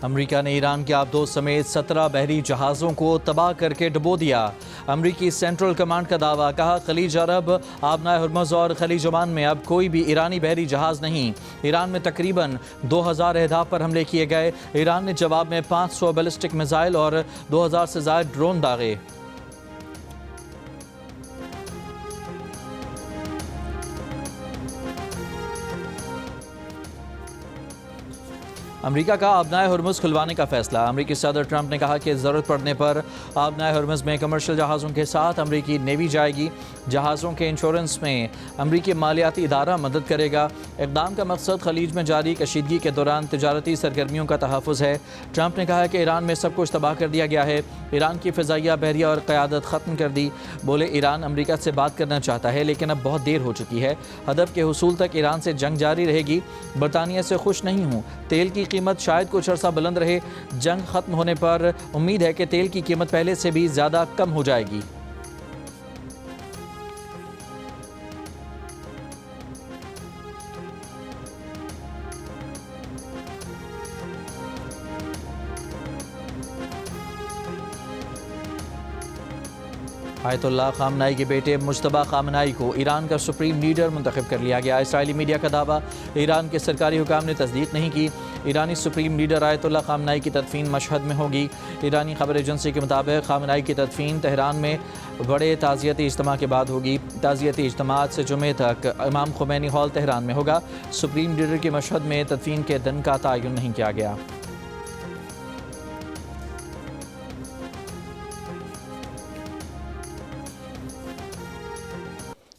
America ने Iran के आबदोज समेत 17 बहरी जहाज़ों को तबाह करके डुबो दिया। अमेरिकी सेंट्रल कमांड का दावा, कहा खलीज अरब, आबनाए हुर्मुज़ और खलीज ओमान में अब कोई भी ईरानी बहरी जहाज़ नहीं। ईरान में तकरीबन 2000 अहदाफ पर हमले किए गए। ईरान ने जवाब में 500 बैलिस्टिक मिसाइल और 2000 से ज़ायद ड्रोन दागे। अमेरिका का आबनाए हुर्मुज़ खुलवाने का फैसला। अमेरिकी सदर ट्रंप ने कहा कि ज़रूरत पड़ने पर आबनाए हुर्मुज़ में कमर्शियल जहाज़ों के साथ अमेरिकी नेवी जाएगी। जहाज़ों के इंश्योरेंस में अमेरिकी मालियाती इदारा मदद करेगा। इक़दाम का मकसद खलीज में जारी कशीदगी के दौरान तिजारती सरगर्मियों का तहफ़्फ़ुज़ है। ट्रंप ने कहा कि ईरान में सब कुछ तबाह कर दिया गया है। ईरान की फ़िज़ाइया, बहरिया और क़यादत ख़त्म कर दी। बोले, ईरान अमेरिका से बात करना चाहता है लेकिन अब बहुत देर हो चुकी है। हदफ के हुसूल तक ईरान से जंग जारी रहेगी। बरतानिया से खुश नहीं हूँ। तेल की कीमत शायद कुछ अर्सा बुलंद रहे। जंग खत्म होने पर उम्मीद है कि तेल की कीमत पहले से भी ज़्यादा कम हो जाएगी। आयतुल्लाह खामनाई के बेटे मुज्तबा खामनाई को ईरान का सुप्रीम लीडर मुंतखब कर लिया गया। इसराइली मीडिया का दावा, ईरान के सरकारी हुकाम ने तस्दीक नहीं की। ईरानी सुप्रीम लीडर आयतुल्लाह खामनाई की तदफीन मशहद में होगी। ईरानी खबर एजेंसी के मुताबिक खामनाई की तदफीन तेहरान में बड़े ताज़ियती इज्तिमा के बाद होगी। ताज़ियती इज्तिमात से जुमे तक इमाम खुमैनी हॉल तेहरान में होगा। सुप्रीम लीडर की मशहद में तदफीन के दिन का तयन नहीं किया गया।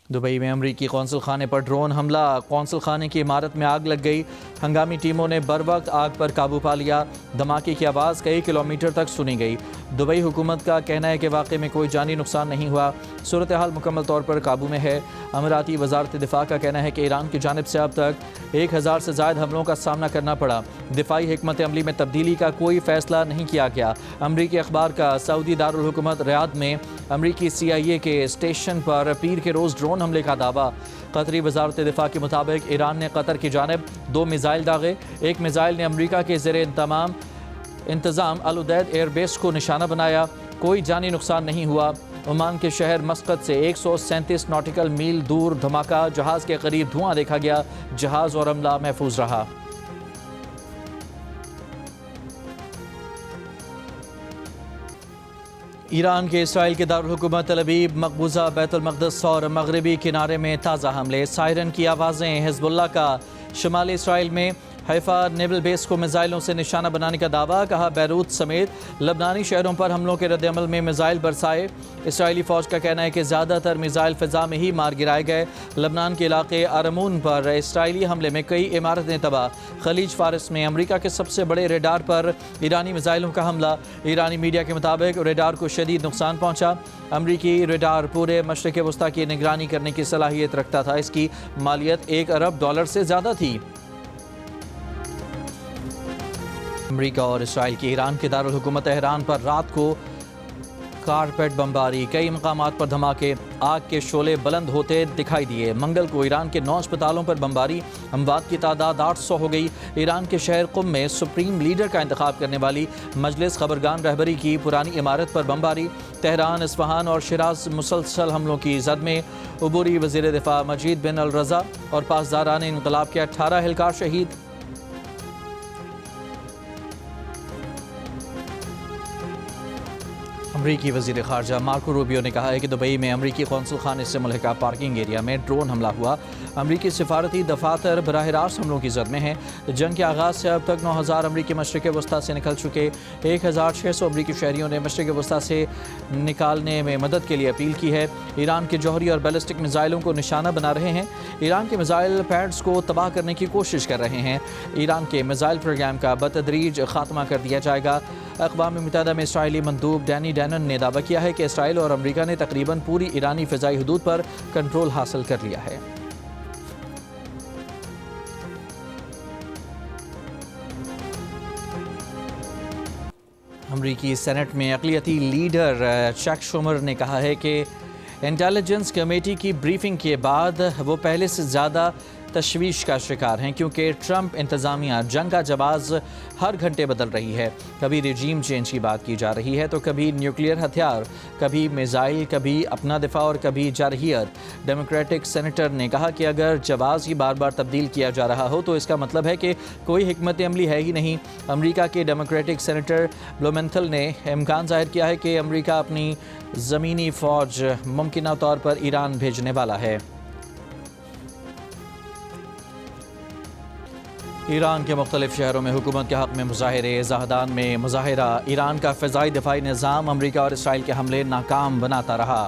दुबई में अमरीकी कौंसल खाने पर ड्रोन हमला। कौंसल खाने की इमारत में आग लग गई। हंगामी टीमों ने बर वक्त आग पर काबू पा लिया। धमाके की आवाज़ कई किलोमीटर तक सुनी गई। दुबई हुकूमत का कहना है कि वाक़े में कोई जानी नुकसान नहीं हुआ। सूरत हाल मुकम्मल तौर पर काबू में है। अमीराती वजारत दिफा का कहना है कि ईरान की जानिब से अब तक 1000 से ज़ायद हमलों का सामना करना पड़ा। दिफाई हिकमत अमली में तब्दीली का कोई फ़ैसला नहीं किया गया। अमरीकी अखबार का सऊदी दारुल हुकूमत रियाद में अमरीकी CIA के स्टेशन पर पीर के रोज़ ड्रोन हमले का दावा। कतरी वजारत दिफा के मुताबिक ईरान ने कतर की जानिब 2 मिसाइल दागे। एक मिसाइल ने अमरीका के ज़ेरे इंतज़ाम अल उदैद एयरबेस को निशाना बनाया। कोई जानी नुकसान नहीं हुआ। ओमान के शहर मस्कत से 137 नॉटिकल मील दूर धमाका। जहाज़ के करीब धुआं देखा गया। जहाज़ और अमला महफूज रहा। ईरान के इसराइल के दारुल हुकूमत तल अवीव, मकबूजा बैतुल मक़दस और मगरबी किनारे में ताज़ा हमले। सायरन की आवाज़ें। हिज़्बुल्लाह का शुमाली इसराइल में हैफा नेवल बेस को मिसाइलों से निशाना बनाने का दावा। कहा, बैरूत समेत लबनानी शहरों पर हमलों के रद्दअमल में मिसाइल बरसाए। इसराइली फ़ौज का कहना है कि ज़्यादातर मिसाइल फ़िज़ा में ही मार गिराए गए। लबनान के इलाके अरमून पर इसराइली हमले में कई इमारतें तबाह। खलीज फ़ारिस में अमरीका के सबसे बड़े रेडार पर ईरानी मिसाइलों का हमला। ईरानी मीडिया के मुताबिक रेडार को शदीद नुकसान पहुँचा। अमरीकी रेडार पूरे मशरिक़ वस्ता की निगरानी करने की सलाहियत रखता था। इसकी मालियत $1 अरब से ज़्यादा थी। अमरीका और इसराइल की ईरान के दारुल हुकूमत तेहरान पर रात को कारपेट बमबारी। कई मकामात पर धमाके। आग के शोले बुलंद होते दिखाई दिए। मंगल को ईरान के 9 अस्पतालों पर बमबारी। अमवात की तादाद 800 हो गई। ईरान के शहर कुम में सुप्रीम लीडर का इंतखाब करने वाली मजलिस खबरगान रहबरी की पुरानी इमारत पर बमबारी। तेहरान, इस्फहान और शिराज मुसलसल हमलों की जद में। अबूरी वज़ीर दिफा मजीद बिन अल रज़ा और पासदारान इनकलाब के 18 एहलकार शहीद। अमरीकी वज़ीर ख़ारजा मार्को रूबियो ने कहा है कि दुबई में अमरीकी कौंसल खाने से मुल्हिका पार्किंग एरिया में ड्रोन हमला हुआ। अमरीकी सिफारती दफातर बराह रास्त हमलों की जद में हैं। जंग के आगाज़ से अब तक 9000 अमरीकी मशरिक़ वस्ता से निकल चुके। 1600 अमरीकी शहरियों ने मशरिक़ वस्ता से निकालने में मदद के लिए अपील की है। ईरान के जौहरी और बैलिस्टिक मिसाइलों को निशाना बना रहे हैं। ईरान के मिसाइल पैड्स को तबाह करने की कोशिश कर रहे हैं। ईरान के मिसाइल प्रोग्राम का बतदरीज खात्मा कर दिया जाएगा। अक़वाम मुत्तहिदा में इसराइली मंदूब डैनी डैनन ने दावा किया है कि इसराइल और अमरीका ने तकरीबन पूरी ईरानी फ़िज़ाई हदूद पर कंट्रोल हासिल कर लिया है। अमरीकी सेनेट में अक़लियती लीडर चक शुमर ने कहा है कि इंटेलिजेंस कमेटी की ब्रीफिंग के बाद वो पहले से ज़्यादा तशवीश का शिकार हैं, क्योंकि ट्रंप इंतज़ामिया जंग का जवाब हर घंटे बदल रही है। कभी रिजीम चेंज की बात की जा रही है तो कभी न्यूक्लियर हथियार, कभी मिसाइल, कभी अपना दिफा और कभी जारहियत। डेमोक्रेटिक सेनेटर ने कहा कि अगर जवाब ही बार बार तब्दील किया जा रहा हो तो इसका मतलब है कि कोई हिकमत अमली है ही नहीं। अमेरिका के डेमोक्रेटिक सेनेटर ब्लूमेंथल ने इम्कान जाहिर किया है कि अमेरिका अपनी ज़मीनी फ़ौज मुमकिन तौर पर ईरान भेजने वाला है। ईरान के मुख्तलिफ शहरों में हुकूमत के हक़ में मुज़ाहिरे, ज़ाहदान में मुज़ाहिरा। ईरान का फ़िज़ाई दिफ़ाई निज़ाम अमेरिका और इसराइल के हमले नाकाम बनाता रहा।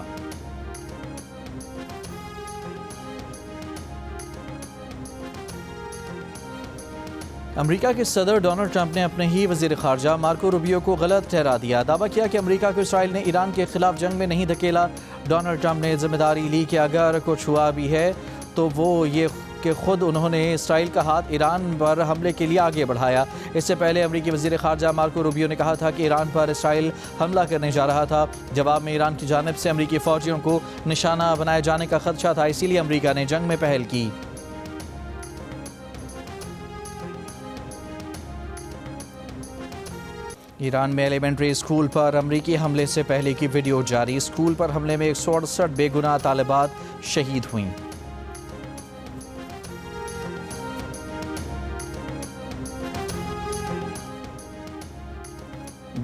अमेरिका के सदर डोनाल्ड ट्रंप ने अपने ही वज़ीर ख़ारजा मार्को रूबियो को गलत ठहरा दिया। दावा किया कि अमेरिका को इसराइल ने ईरान के खिलाफ जंग में नहीं धकेला। डोनाल्ड ट्रंप ने जिम्मेदारी ली कि अगर कुछ हुआ भी है तो वो ये कि खुद उन्होंने इसराइल का हाथ ईरान पर हमले के लिए आगे बढ़ाया। इससे पहले अमेरिकी वज़ीर ख़ारजा मार्को रूबियो ने कहा था कि ईरान पर इसराइल हमला करने जा रहा था। जवाब में ईरान की जानिब से अमेरिकी फ़ौजियों को निशाना बनाए जाने का खदशा था, इसीलिए अमेरिका ने जंग में पहल की। ईरान में एलिमेंट्री स्कूल पर अमरीकी हमले से पहले की वीडियो जारी। स्कूल पर हमले में 168 बेगुनाह तालिबात शहीद हुईं।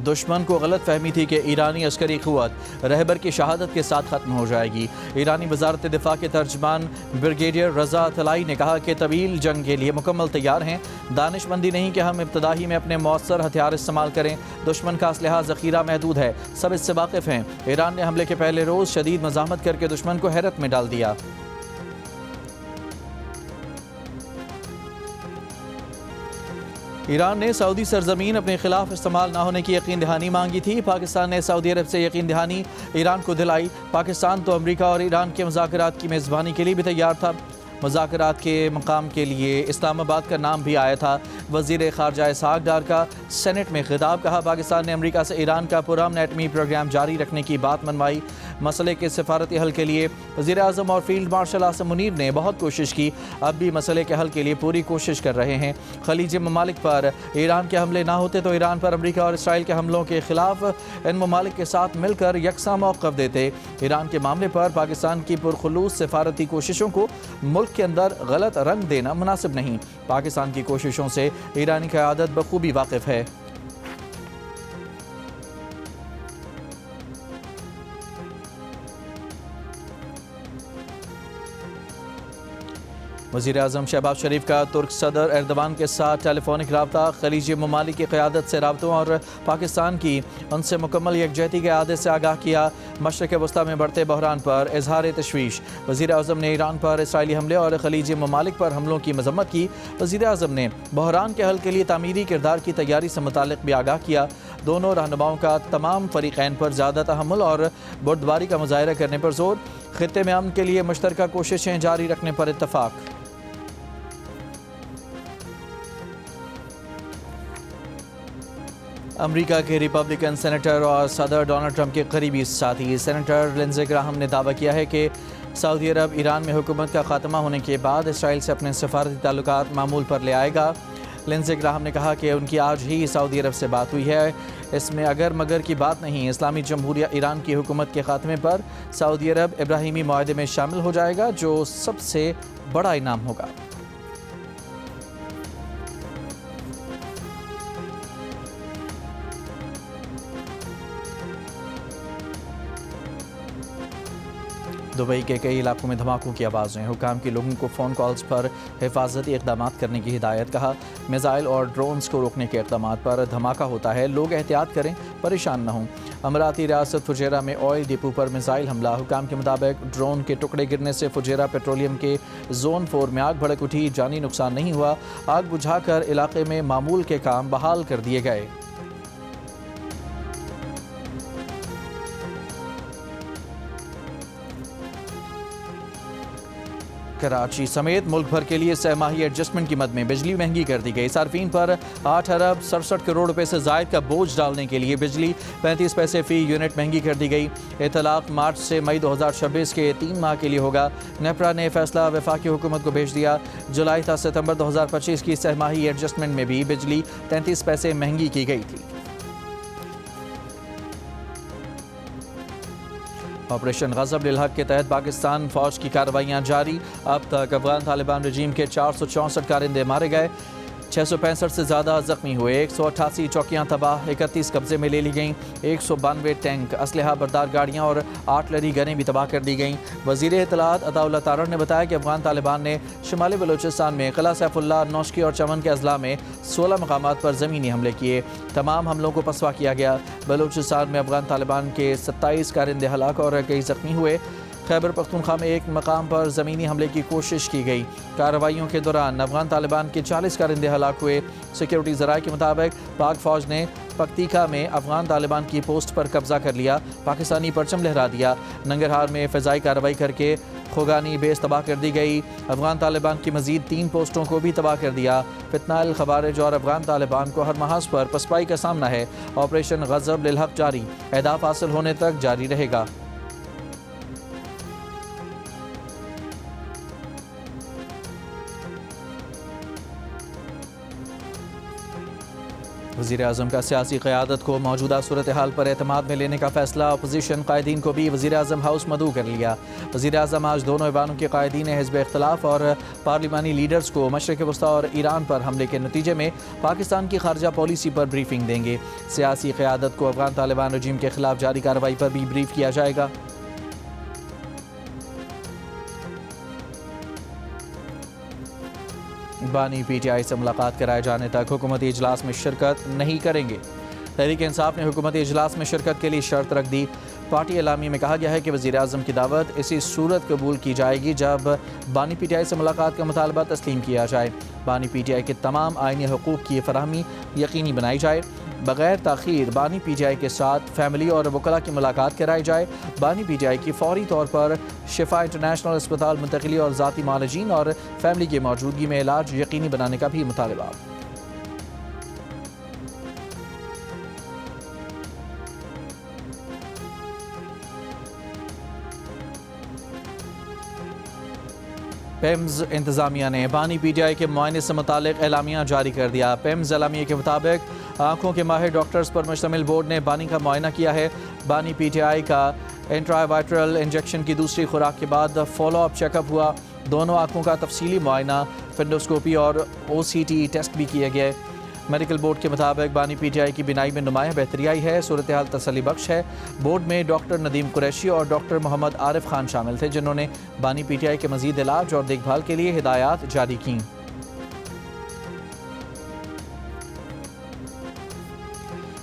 दुश्मन को गलत फहमी थी कि ईरानी अस्करी क़ुव्वत रहबर की शहादत के साथ ख़त्म हो जाएगी। ईरानी वज़ारत दिफ़ा के तर्जमान ब्रिगेडियर रज़ा तलाई ने कहा कि तवील जंग के लिए मुकम्मल तैयार हैं। दानिशमंदी नहीं कि हम इब्तदाही में अपने मौसर हथियार इस्तेमाल करें। दुश्मन का असलहा ज़ख़ीरा महदूद है, सब इससे वाकिफ़ हैं। ईरान ने हमले के पहले रोज़ शदीद मज़ाहमत करके दुश्मन को हैरत में डाल दिया। ईरान ने सऊदी सरजमीन अपने खिलाफ इस्तेमाल न होने की यकीन दहानी मांगी थी। पाकिस्तान ने सऊदी अरब से यकीन दहानी ईरान को दिलाई। पाकिस्तान तो अमेरिका और ईरान के मुज़ाकरात की मेज़बानी के लिए भी तैयार था। मुज़ाकरात के मकाम के लिए इस्लामाबाद का नाम भी आया था। वज़ीर ख़ारजा इसहाक़ डार का सेनेट में खिताब। कहा, पाकिस्तान ने अमेरिका से ईरान का पुरअमन एटमी प्रोग्राम जारी रखने की बात मनवाई। मसले के सिफारती हल के लिए वज़ीर आज़म और फील्ड मार्शल आसिम मुनीर ने बहुत कोशिश की, अब भी मसले के हल के लिए पूरी कोशिश कर रहे हैं। खलीजी ममालिक पर ईरान के हमले ना होते तो ईरान पर अमेरिका और इसराइल के हमलों के ख़िलाफ़ इन ममालिक के साथ मिलकर यकसा मौक़िफ़ देते। ईरान के मामले पर पाकिस्तान की पुरखुलूस सिफारती कोशिशों को मुल्क के अंदर गलत रंग देना मुनासिब नहीं। पाकिस्तान की कोशिशों से ईरानी क़यादत बखूबी वाकिफ़ है। वज़ीर-ए-आज़म शहबाज शरीफ का तुर्क सदर एर्दवान के साथ टेलीफोनिक रब्ता। खलीजी ममालिक की क़यादत से रब्तों और पाकिस्तान की उनसे मुकम्मल यकजहती के आदे से आगाह किया। मशरिक़ वस्ता में बढ़ते बहरान पर इजहार तशवीश। वज़ीर-ए-आज़म ने ईरान पर इसराइली हमले और खलीजी ममालिक पर हमलों की मज़म्मत की। वज़ीर-ए-आज़म ने बहरान के हल के लिए तामीरी किरदार की तैयारी से मुताल्लिक़ भी आगाह किया। दोनों रहनुमाओं का तमाम फ़रीक़ैन पर ज़्यादा तहम्मुल और बुर्दबारी का मुज़ाहिरा करने पर ज़ोर। ख़ित्ते में अमन के लिए मुश्तरका कोशिशें जारी रखने पर इत्तफ़ाक़। अमेरिका के रिपब्लिकन सेनेटर और सदर डोनाल्ड ट्रंप के करीबी साथी सेनेटर लिंडसे ग्राहम ने दावा किया है कि सऊदी अरब ईरान में हुकूमत का खात्मा होने के बाद इसराइल से अपने सफारती ताल्लुकात मामूल पर ले आएगा। लिंडसे ग्राहम ने कहा कि उनकी आज ही सऊदी अरब से बात हुई है। इसमें अगर मगर की बात नहीं। इस्लामी जमहूरिया ईरान की हुकूमत के खात्मे पर सऊदी अरब इब्राहिमी मुआहदे में शामिल हो जाएगा, जो सबसे बड़ा इनाम होगा। दुबई के कई इलाकों में धमाकों की आवाज़ें। हुकाम की लोगों को फ़ोन कॉल्स पर हिफाजती इक़दाम करने की हिदायत। कहा, मिसाइल और ड्रोन्स को रोकने के इक़दाम पर धमाका होता है, लोग एहतियात करें, परेशान न हों। अमराती रियासत फुजेरा में ऑयल डिपो पर मिसाइल हमला। हुकाम के मुताबिक ड्रोन के टुकड़े गिरने से फुजेरा पेट्रोलियम के जोन 4 में आग भड़क उठी। जानी नुकसान नहीं हुआ। आग बुझाकर इलाके में मामूल के काम बहाल कर दिए गए। कराची समेत मुल्क भर के लिए सहमाही एडजस्टमेंट कीमत में बिजली महंगी कर दी गई। सार्फिन पर 8 अरब 67 करोड़ रुपए से जायद का बोझ डालने के लिए बिजली 35 पैसे फी यूनिट महंगी कर दी गई। इतलाक मार्च से मई 2026 के 3 माह के लिए होगा। नेपरा ने फैसला वफाकी हुकूमत को भेज दिया। जुलाई था सितंबर 2025 की सहमाही एडजस्टमेंट में भी बिजली 33 पैसे महंगी की गई थी। ऑपरेशन गज़ब लिल हक के तहत पाकिस्तान फौज की कार्रवाइयाँ जारी। अब तक अफगान तालिबान रजीम के 464 कारिंदे मारे गए, 665 से ज़्यादा जख्मी हुए, 188 चौकियाँ तबाह, 31 कब्जे में ले ली गईं, 192 टैंक, असलहा बरदार गाड़ियाँ और आर्टिलरी गनें भी तबाह कर दी गईं। वज़ीर इत्तलात अताउल्लाह तारड़ ने बताया कि अफगान तालिबान ने शुमाली बलूचिस्तान में किला सैफुल्लाह, नौशकी और चमन के अजला में 16 मकामात पर ज़मीनी हमले किए। तमाम हमलों को पसवा किया गया। बलूचिस्तान में अफगान तालिबान के 27 कारिंदे हलाक और कई जख्मी हुए। खैबर पख्तूनख्वा में एक मकाम पर ज़मीनी हमले की कोशिश की गई। कार्रवाइयों के दौरान अफगान तालिबान के 40 कारिंदे हलाक हुए। सिक्योरिटी ज़राए के मुताबिक पाक फ़ौज ने पक्तिका में अफगान तालिबान की पोस्ट पर कब्जा कर लिया, पाकिस्तानी परचम लहरा दिया। नंगरहार में फ़िज़ाई कार्रवाई करके खोगानी बेस तबाह कर दी गई। अफगान तालिबान की मज़ीद 3 पोस्टों को भी तबाह कर दिया। फितनाल खवारिज और अफगान तालिबान को हर महाज पर पसपाई का सामना है। ऑपरेशन गज़ब लिल हक जारी, अहदाफ हासिल होने तक जारी रहेगा। वज़ीर-ए-आज़म का सियासी क़यादत को मौजूदा सूरत हाल पर एतमाद में लेने का फ़ैसला। अपोजिशन कायदीन को भी वज़ीर-ए-आज़म हाउस मदऊ कर लिया। वज़ीर-ए-आज़म आज दोनों ऐवानों के कायदीन हिज़्ब इख्तिलाफ और पार्लिमानी लीडर्स को मशरिक़ वस्ता और ईरान पर हमले के नतीजे में पाकिस्तान की खारजा पॉलिसी पर ब्रीफिंग देंगे। सियासी क़यादत को अफगान तालिबान रजीम के ख़िलाफ़ जारी कार्रवाई पर भी ब्रीफ किया जाएगा। बानी PTI से मुलाकात कराए जाने तक हुकूमती इजलास में शिरकत नहीं करेंगे। तहरीक इंसाफ ने हुकूमती इजलास में शिरकत के लिए शर्त रख दी। पार्टी एलामी में कहा गया है कि वज़ीर-ए-आज़म की दावत इसी सूरत कबूल की जाएगी जब बानी PTI से मुलाकात का मुतालबा तस्लीम किया जाए। बानी PTI के तमाम आइनी हुकूक़ की फराहमी यकीनी बनाई जाए। बग़ैर ताख़ीर बानी PTI के साथ फैमिली और वकला की मुलाकात कराई जाए। बानी PTI की फौरी तौर पर शिफा इंटरनेशनल अस्पताल मुंतकिली और ज़ाती मालजीन और फैमिली की मौजूदगी में इलाज यकीनी बनाने का भी मुतालबा। पेम्स इंतज़ामिया ने बानी PTI के मुआयने से मुतालिक एलामिया जारी कर दिया। पेम्स एलामिया के मुताबिक आँखों के माहिर डॉक्टर्स पर मुश्तमिल बोर्ड ने बानी का मुआयना किया है। बानी PTI का इंट्रावाइट्रल इंजेक्शन की दूसरी खुराक के बाद फॉलोअप चेकअप हुआ। दोनों आँखों का तफसीली मुआयना, फेंडोस्कोपी और OCT टेस्ट भी किए गए। मेडिकल बोर्ड के मुताबिक बानी PTI की बिनाई में नुमाया बेहतरी आई है। सूरत हाल तसल्ली बख्श है। बोर्ड में डॉक्टर नदीम कुरैशी और डॉक्टर मोहम्मद आरिफ खान शामिल थे, जिन्होंने बानी PTI के मजीद इलाज और देखभाल के लिए हिदायत जारी की।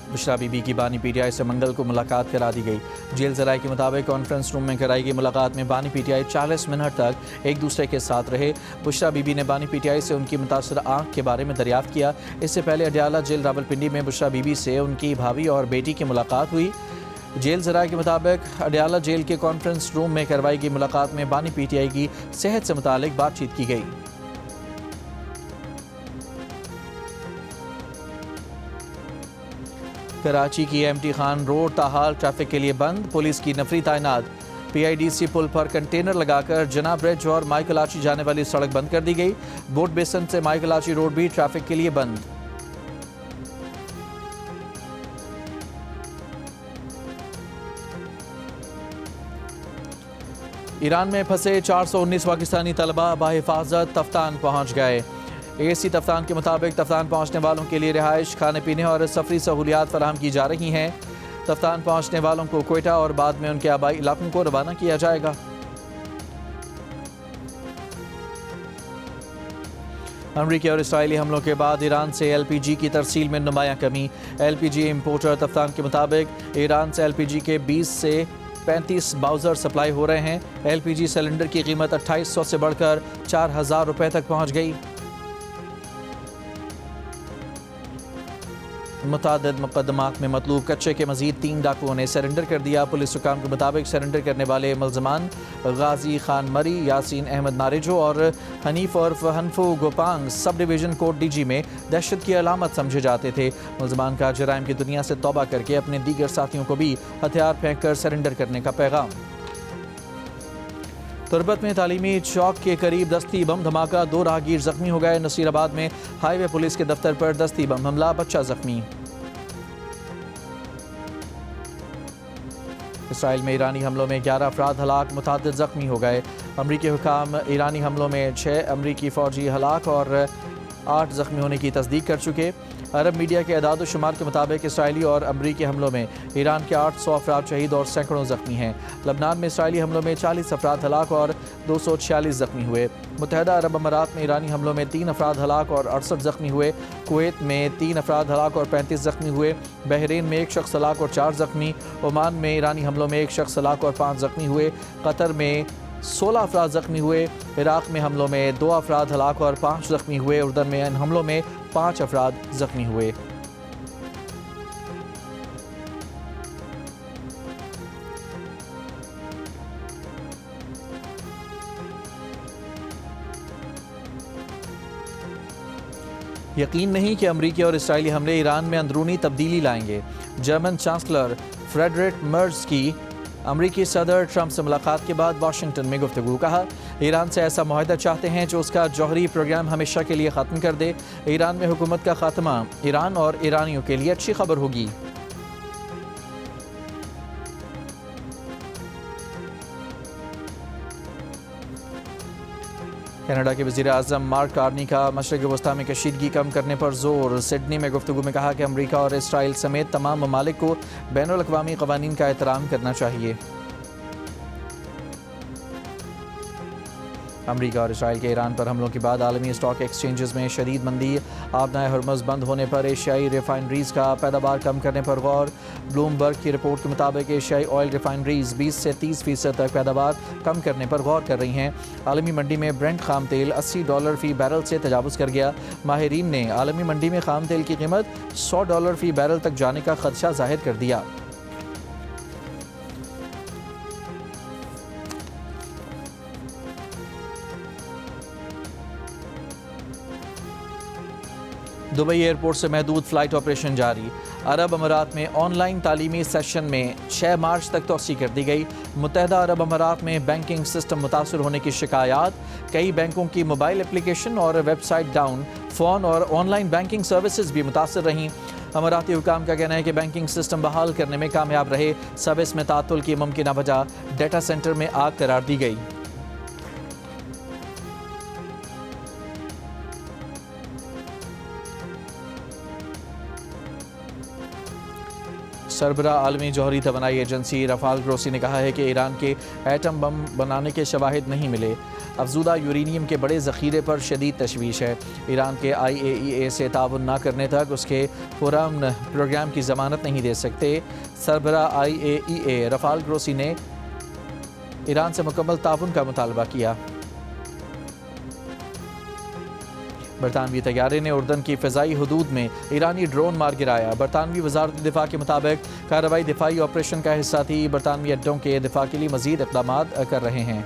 बुशरा बीबी की बानी PTI से मंगल को मुलाकात करा दी गई। जेल ज़राए के मुताबिक कॉन्फ्रेंस रूम में कराई गई मुलाकात में बानी PTI 40 मिनट तक एक दूसरे के साथ रहे। बुशरा बीबी ने बानी PTI से उनकी मुतासर आँख के बारे में दरियाफ्त किया। इससे पहले अडियाला जेल रावलपिंडी में बुशरा बीबी से उनकी भाभी और बेटी की मुलाकात हुई। जेल ज़राए के मुताबिक अडियाला जेल के कॉन्फ्रेंस रूम में करवाई गई मुलाकात में बानी PTI की सेहत से मुतालिक बातचीत की गई। कराची की MT खान रोड ताहाल ट्रैफिक के लिए बंद। पुलिस की नफरी तैनात। PIDC पुल पर कंटेनर लगाकर जना ब्रिज और माइकलाची जाने वाली सड़क बंद कर दी गई। बोट बेसन से माइकलाची रोड भी ट्रैफिक के लिए बंद। ईरान में फंसे 419 पाकिस्तानी तलबा बाहिफाजत तफ्तान पहुंच गए। ASC तफ्तान के मुताबिक तफ्तान पहुंचने वालों के लिए रिहाइश, खाने पीने और सफरी सहूलियात फराहम की जा रही हैं। तफ्तान पहुंचने वालों को क्वेटा और बाद में उनके आबाई इलाकों को रवाना किया जाएगा। अमरीकी और इसराइली हमलों के बाद ईरान से LPG की तरसील में नुमायां कमी। LPG इंपोर्टर तफ्तान के मुताबिक ईरान से LPG के 20 से 35 बाउजर सप्लाई हो रहे हैं। LPG सिलेंडर की कीमत 2800 से बढ़कर 4000 रुपये तक पहुँच गई। मुतादिद मुकदमात में मतलूब कच्चे के मजीद 3 डाकुओं ने सरेंडर कर दिया। पुलिस हुकाम के मुताबिक सरेंडर करने वाले मुलजमान गाजी खान मरी, यासीन अहमद नारेजो और हनीफ और हनफू Gopang sub division court DG में दहशत की अलामत समझे जाते थे। मुलजमान का जराइम की दुनिया से तौबा करके अपने दीगर साथियों को भी हथियार फेंक कर सरेंडर करने का पैगाम। तुरबत में तालीमी चौक के करीब दस्ती बम धमाका, 2 राहगीर जख्मी हो गए। नसीराबाद में हाईवे पुलिस के दफ्तर पर दस्ती बम हमला, बच्चा जख्मी। इसराइल में ईरानी हमलों में 11 अफराद हलाक, मुतादिद जख्मी हो गए। अमरीकी हुकाम ईरानी हमलों में 6 अमरीकी फ़ौजी हलाक और 8 जख्मी होने की तस्दीक कर चुके। अरब मीडिया के अदाद शुमार के मुताबिक इसराइली और अमरीकी हमलों में ईरान के 800 अफराद शहीद और सैकड़ों जख्मी हैं। लबनान में इसराइली हमलों में 40 अफराद हलाक और 246 जख्मी हुए। मुत्तहदा अरब अमारात में ईरानी हमलों में 3 अफराद हलाक और 68 जख्मी हुए। कुवैत में 3 अफराद हलाक और 35 जख्मी हुए। बहरीन में 1 शख्स हलाक और 4 जख्मी। ओमान में ईरानी हमलों में 1 शख्स हलाक और 5 जख्मी हुए। कतर में 16 अफराद जख्मी हुए। इराक में हमलों में 2 अफराद हलाक और 5 जख्मी हुए। उर्दन में इन हमलों में 5 अफराद जख्मी हुए। यकीन नहीं कि अमरीकी और इसराइली हमले ईरान में अंदरूनी तब्दीली लाएंगे। जर्मन चांसलर फ्रेडरिक मर्ज की अमरीकी सदर ट्रंप से मुलाकात के बाद वाशिंगटन में गुफ्तगू। कहा, ईरान से ऐसा मुआहदा चाहते हैं जो उसका जौहरी प्रोग्राम हमेशा के लिए ख़त्म कर दे। ईरान में हुकूमत का खात्मा ईरान और ईरानियों के लिए अच्छी खबर होगी। कनाडा के वज़ीर आज़म मार्क कार्नी का मशरक़ वस्ता में कशीदगी कम करने पर जोर। सिडनी में गुफ्तगू में कहा कि अमरीका और इसराइल समेत तमाम ममालिक को बैनुल-अक़वामी क़वानीन का एहतराम करना चाहिए। अमरीका और इसराइल के ईरान पर हमलों के बाद आलमी स्टॉक एक्सचेंजेस में शदीद मंदी। आबनाए हरमज़ बंद होने पर एशियाई रिफाइनरीज़ का पैदावार कम करने पर गौर। ब्लूमबर्ग की रिपोर्ट के मुताबिक एशियाई ऑयल रिफाइनरीज़ 20 से 30% तक पैदावार कम करने पर गौर कर रही हैं। आलमी मंडी में ब्रेंट खाम तेल $80 फ़ी बैरल से तजावुज़ कर गया। माहिरीन ने आलमी मंडी में खाम तेल की कीमत $100 फ़ी बैरल तक जाने का खदशा जाहिर कर दिया। दुबई एयरपोर्ट से महदूद फ़्लाइट ऑपरेशन जारी। अरब अमारात में ऑनलाइन तालीमी सेशन में 6 मार्च तक तोसी कर दी गई। मुत्तहदा अरब अमारात में बैंकिंग सिस्टम मुतासर होने की शिकायत। कई बैंकों की मोबाइल एप्लीकेशन और वेबसाइट डाउन, फ़ोन और ऑनलाइन बैंकिंग सर्विसेज भी मुतासर रहीं। अमाराती हुकाम का कहना है कि बैंकिंग सिस्टम बहाल करने में कामयाब रहे। सर्विस में तातुल की मुमकिन वजह डेटा सेंटर में आग करार दी गई। सरबरा आलमी जौहरी तवानाई एजेंसी रफ़ाल ग्रोसी ने कहा है कि ईरान के एटम बम बनाने के शवाहिद नहीं मिले। अफजूदा यूरेनियम के बड़े ज़ख़ीरे पर शदीद तशवीश है। ईरान के IAEA से ताउन न करने तक उसके पुरअमन प्रोग्राम की ज़मानत नहीं दे सकते। सरबरा IAEA रफ़ाल ग्रोसी ने ईरान से मुकम्मल ताउन का मुतालबा किया। बरतानवी तैयारे ने उर्दन की फ़िज़ाई हदूद में ईरानी ड्रोन मार गिराया। बरतानवी वज़ारत दिफ़ा के मुताबिक कार्रवाई दिफ़ाई ऑपरेशन का हिस्सा थी। बरतानवी अड्डों के दिफ़ा के लिए मज़ीद इक़दाम कर रहे हैं।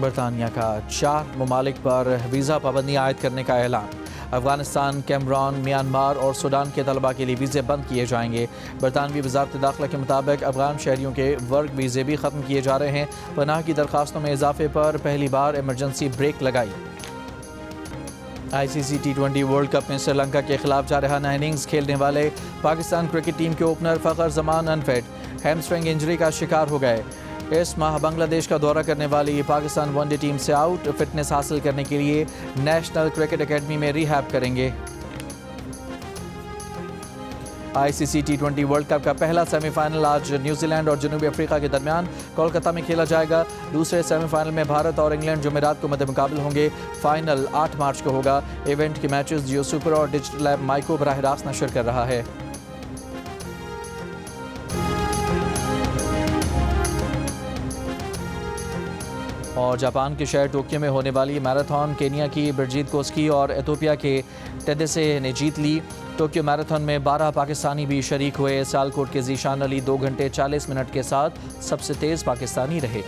बरतानिया का 4 ममालिक पर वीज़ा पाबंदी आयद करने का ऐलान। अफ़गानिस्तान, कैमरून, म्यांमार और सूडान के तलबा के लिए वीज़े बंद किए जाएंगे। बरतानवी वज़ारत दाखिला के मुताबिक अफ़गान शहरियों के वर्क वीज़े भी ख़त्म किए जा रहे हैं। पनाह की दरख्वास्तों में इजाफे पर पहली बार इमरजेंसी ब्रेक लगाई। ICC T20 वर्ल्ड कप में श्रीलंका के खिलाफ जा रहा 9 इनिंग्स खेलने वाले पाकिस्तान क्रिकेट टीम के opener Fakhar Zaman unfit hamstring injury का शिकार हो गए। इस माह बांग्लादेश का दौरा करने वाली पाकिस्तान वनडे टीम से आउट। फिटनेस हासिल करने के लिए नेशनल क्रिकेट एकेडमी में रिहैब करेंगे। ICC T20 वर्ल्ड कप का पहला सेमीफाइनल आज न्यूजीलैंड और जनूबी अफ्रीका के दरमियान कोलकाता में खेला जाएगा। दूसरे सेमीफाइनल में भारत और इंग्लैंड जुमेरात को मद्देमुकाबल होंगे। फाइनल 8 मार्च को होगा। इवेंट के मैचेस जियो सुपर और डिजिटल ऐप माइको बराह रास्त नशर कर रहा है। और जापान के शहर टोक्यो में होने वाली मैराथन केनिया की ब्रिजिट कोस्की और एथोपिया के टेडेसे ने जीत ली। टोक्यो मैराथन में 12 पाकिस्तानी भी शरीक हुए। सियालकोट के जीशान अली 2 घंटे 40 मिनट के साथ सबसे तेज़ पाकिस्तानी रहे।